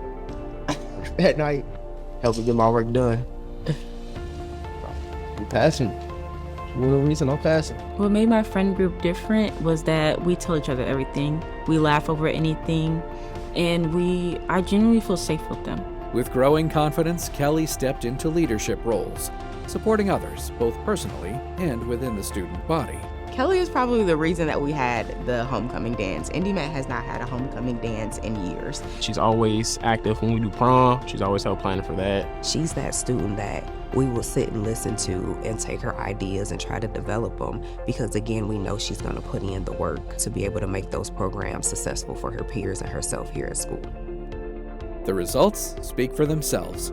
at night, help me get my work done. I'm passing. For no reason, I'm passing. What made my friend group different was that we tell each other everything. We laugh over anything, and I genuinely feel safe with them. With growing confidence, Kelly stepped into leadership roles, supporting others, both personally and within the student body. Kelly is probably the reason that we had the homecoming dance. IndyMet has not had a homecoming dance in years. She's always active when we do prom. She's always helped planning for that. She's that student that we will sit and listen to and take her ideas and try to develop them, because again, we know she's going to put in the work to be able to make those programs successful for her peers and herself here at school. The results speak for themselves.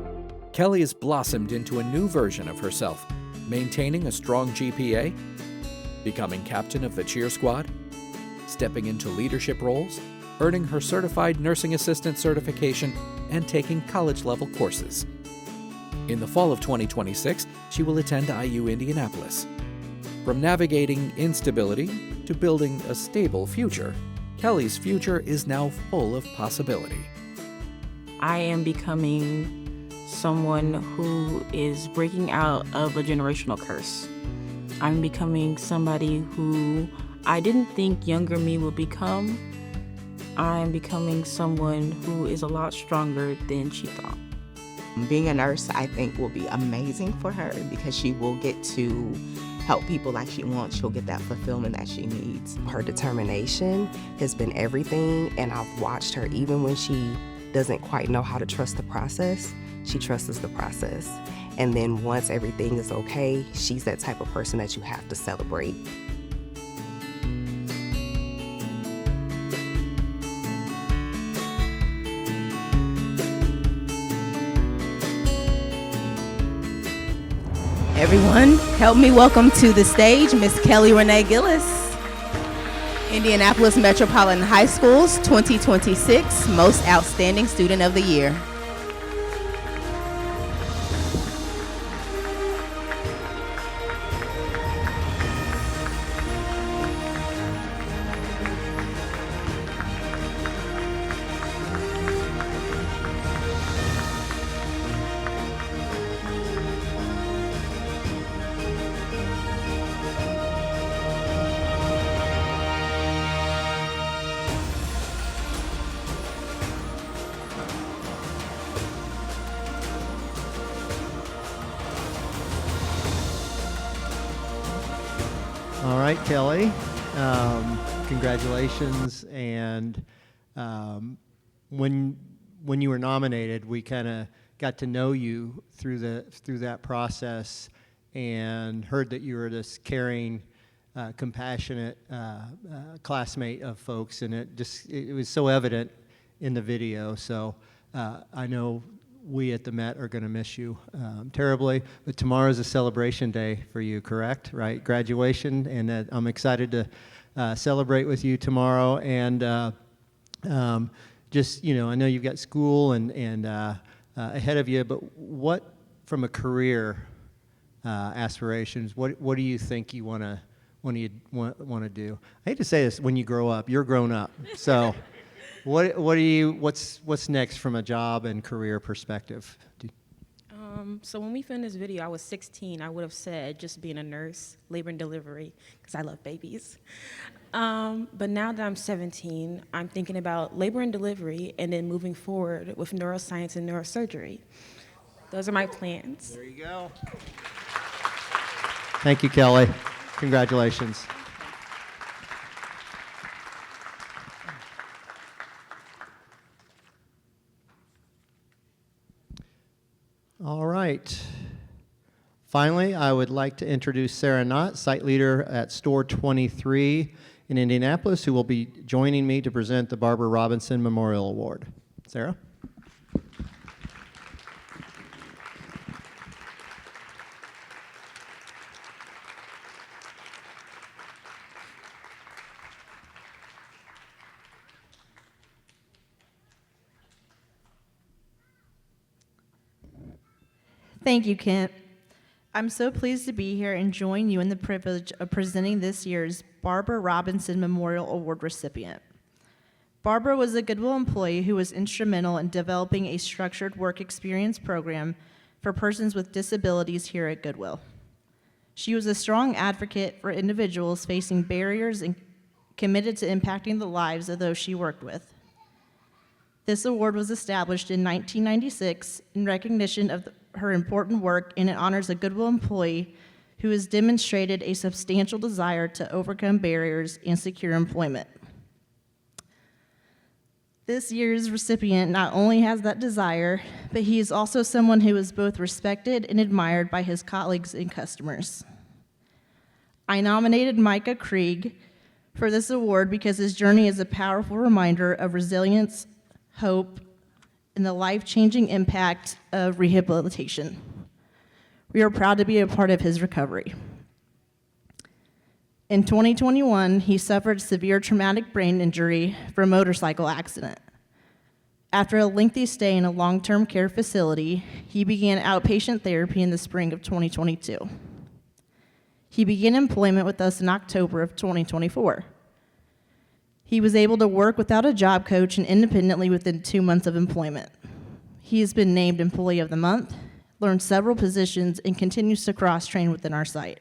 Kelly has blossomed into a new version of herself, maintaining a strong GPA, becoming captain of the cheer squad, stepping into leadership roles, earning her certified nursing assistant certification, and taking college-level courses. In the fall of 2026, she will attend IU Indianapolis. From navigating instability to building a stable future, Kelly's future is now full of possibility. I am becoming someone who is breaking out of a generational curse. I'm becoming somebody who I didn't think younger me would become. I'm becoming someone who is a lot stronger than she thought. Being a nurse, I think, will be amazing for her because she will get to help people like she wants. She'll get that fulfillment that she needs. Her determination has been everything, and I've watched her even when she doesn't quite know how to trust the process, she trusts the process. And then once everything is okay, she's that type of person that you have to celebrate. Everyone, help me welcome to the stage Miss Kelly Renee Gillis, Indianapolis Metropolitan High School's 2026 Most Outstanding Student of the Year. All right, Kelly, congratulations. And when you were nominated, we kind of got to know you through that process and heard that you were this caring, compassionate classmate of folks, and it was so evident in the video. So I know we at the Met are going to miss you terribly, but tomorrow's a celebration day for you, correct? Right? Graduation, and I'm excited to celebrate with you tomorrow. And just, I know you've got school and ahead of you, but what, from a career aspirations, what do you think you want to do? I hate to say this, when you grow up, you're grown up, so. What's next from a job and career perspective? So when we filmed this video, I was 16. I would have said just being a nurse, labor and delivery, because I love babies. But now that I'm 17, I'm thinking about labor and delivery and then moving forward with neuroscience and neurosurgery. Those are my plans. There you go. Thank you, Kelly. Congratulations. All right. Finally, I would like to introduce Sarah Knott, site leader at Store 23 in Indianapolis, who will be joining me to present the Barbara Robinson Memorial Award. Sarah? Thank you, Kent. I'm so pleased to be here and join you in the privilege of presenting this year's Barbara Robinson Memorial Award recipient. Barbara was a Goodwill employee who was instrumental in developing a structured work experience program for persons with disabilities here at Goodwill. She was a strong advocate for individuals facing barriers and committed to impacting the lives of those she worked with. This award was established in 1996 in recognition of her important work, and it honors a Goodwill employee who has demonstrated a substantial desire to overcome barriers and secure employment. This year's recipient not only has that desire, but he is also someone who is both respected and admired by his colleagues and customers. I nominated Micah Krieg for this award because his journey is a powerful reminder of resilience, hope, and the life-changing impact of rehabilitation. We are proud to be a part of his recovery. In 2021, he suffered severe traumatic brain injury from a motorcycle accident. After a lengthy stay in a long-term care facility, he began outpatient therapy in the spring of 2022. He began employment with us in October of 2024. He was able to work without a job coach and independently within 2 months of employment. He has been named Employee of the Month, learned several positions, and continues to cross-train within our site.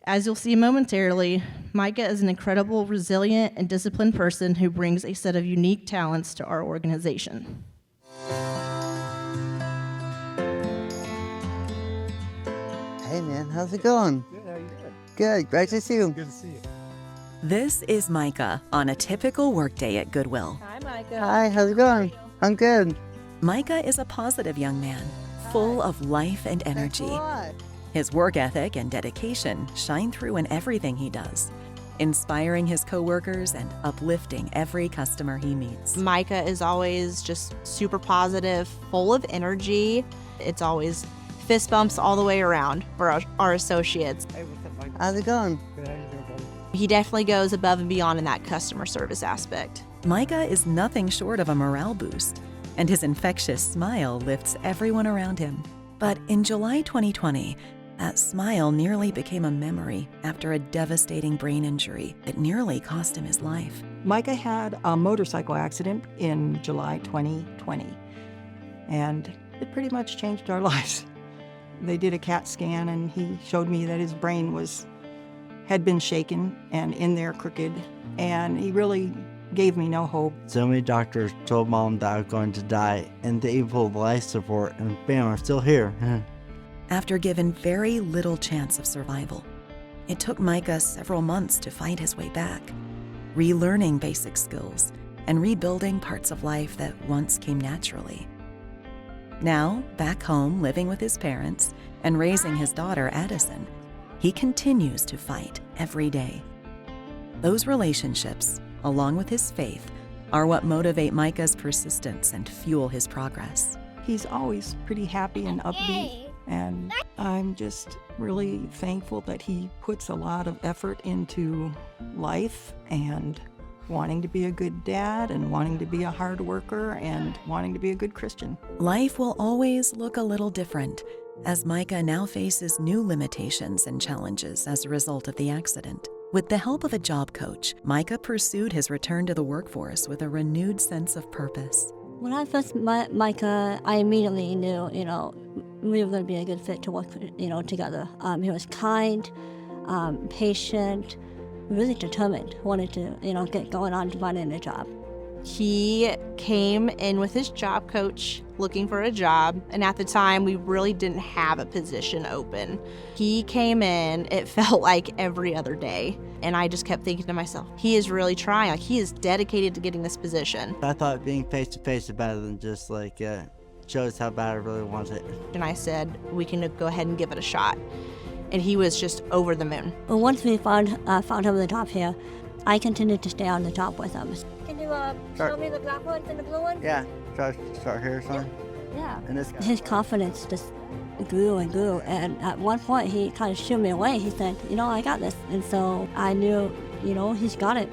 As you'll see momentarily, Micah is an incredible, resilient, and disciplined person who brings a set of unique talents to our organization. Hey man, how's it going? Good, how you doing? Good, great to see you. Good to see you. This is Micah on a typical workday at Goodwill. Hi Micah. Hi, how's it going? I'm good. Micah is a positive young man, full of life and energy. His work ethic and dedication shine through in everything he does, inspiring his coworkers and uplifting every customer he meets. Micah is always just super positive, full of energy. It's always fist bumps all the way around for our associates. How's it going? He definitely goes above and beyond in that customer service aspect. Micah is nothing short of a morale boost, and his infectious smile lifts everyone around him. But in July 2020, that smile nearly became a memory after a devastating brain injury that nearly cost him his life. Micah had a motorcycle accident in July 2020, and it pretty much changed our lives. They did a CAT scan, and he showed me that his brain had been shaken and in there crooked, and he really gave me no hope. So many doctors told Mom that I was going to die, and they pulled life support, and bam, I'm still here. After given very little chance of survival, it took Micah several months to find his way back, relearning basic skills and rebuilding parts of life that once came naturally. Now, back home living with his parents and raising his daughter Addison, he continues to fight every day. Those relationships, along with his faith, are what motivate Micah's persistence and fuel his progress. He's always pretty happy and upbeat, and I'm just really thankful that he puts a lot of effort into life and wanting to be a good dad and wanting to be a hard worker and wanting to be a good Christian. Life will always look a little different as Micah now faces new limitations and challenges as a result of the accident. With the help of a job coach, Micah pursued his return to the workforce with a renewed sense of purpose. When I first met Micah, I immediately knew, we were going to be a good fit to work, together. He was kind, patient, really determined, wanted to, get going on to finding a job. He came in with his job coach looking for a job, and at the time we really didn't have a position open. He came in, it felt like every other day, and I just kept thinking to myself, he is really trying, he is dedicated to getting this position. I thought being face to face is better than just shows how bad I really want it. And I said, we can go ahead and give it a shot. And he was just over the moon. Well, once we found him the job here, I continued to stay on the job with him. Can you show me the black ones and the blue ones? Yeah, start here, son. Yeah. And his confidence just grew and grew. And at one point, he kind of shooed me away. He said, I got this. And so I knew, he's got it.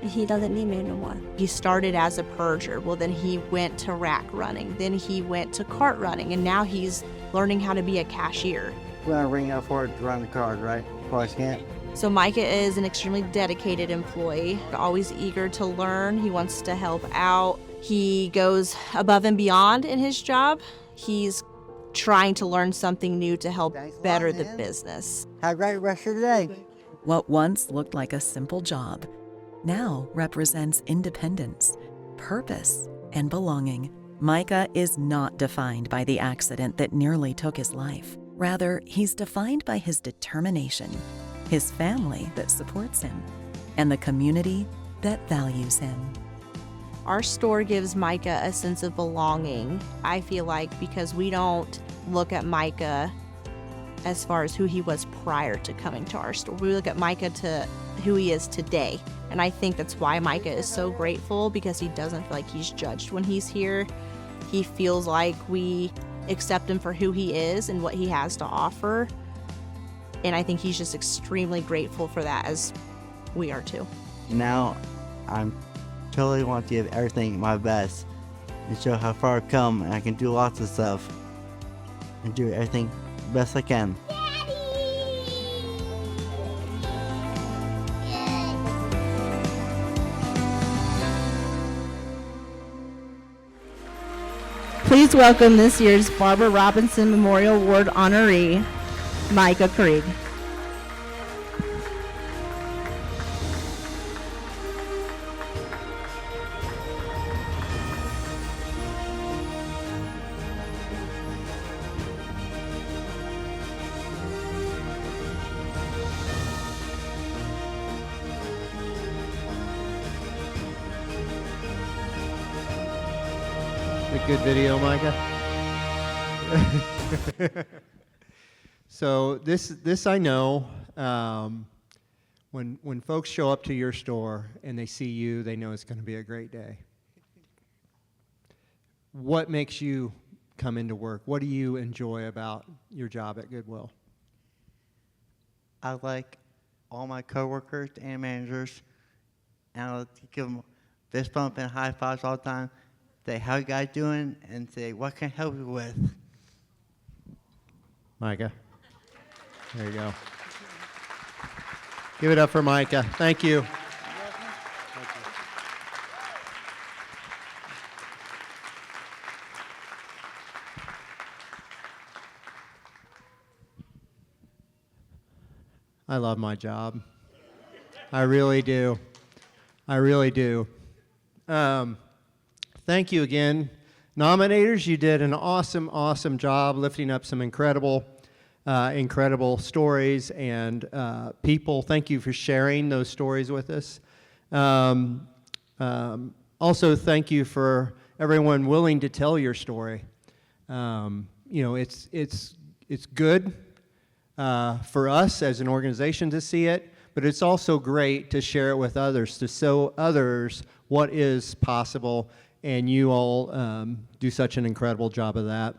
He doesn't need me no more. He started as a purger. Well, then he went to rack running. Then he went to cart running. And now he's learning how to be a cashier. We're going to ring up for it to run the card, right? Boy, can't. So Micah is an extremely dedicated employee, always eager to learn. He wants to help out. He goes above and beyond in his job. He's trying to learn something new to help better the business. Have a great rest of the day. What once looked like a simple job now represents independence, purpose and belonging. Micah is not defined by the accident that nearly took his life. Rather, he's defined by his determination, his family that supports him, and the community that values him. Our store gives Micah a sense of belonging, I feel like, because we don't look at Micah as far as who he was prior to coming to our store. We look at Micah to who he is today. And I think that's why Micah is so grateful, because he doesn't feel like he's judged when he's here. He feels like we accept him for who he is and what he has to offer. And I think he's just extremely grateful for that, as we are too. Now, I'm totally want to give everything my best and show how far I've come, and I can do lots of stuff and do everything best I can. Please welcome this year's Barbara Robinson Memorial Award honoree, Micah Krieg. A good video, Micah. So this I know. When folks show up to your store and they see you, they know it's going to be a great day. What makes you come into work? What do you enjoy about your job at Goodwill? I like all my coworkers and managers, and I like to give them fist bump and high fives all the time. Say, how you guys doing? And say, what can I help you with? Micah. There you go. Give it up for Micah. Thank you. I love my job. I really do. I really do. Thank you again. Nominators, you did an awesome, awesome job lifting up some incredible stories and people. Thank you for sharing those stories with us. Also, thank you for everyone willing to tell your story. It's good for us as an organization to see it, but it's also great to share it with others, to show others what is possible. And you all do such an incredible job of that.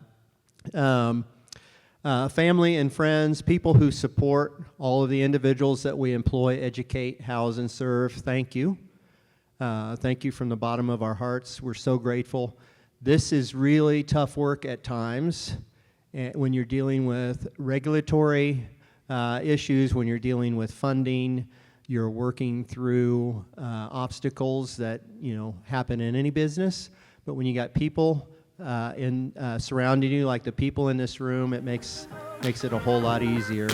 Family and friends, people who support all of the individuals that we employ, educate, house, and serve, thank you. Thank you from the bottom of our hearts. We're so grateful. This is really tough work at times when you're dealing with regulatory issues, when you're dealing with funding. You're working through obstacles that happen in any business, but when you got people surrounding you, like the people in this room, it makes it a whole lot easier.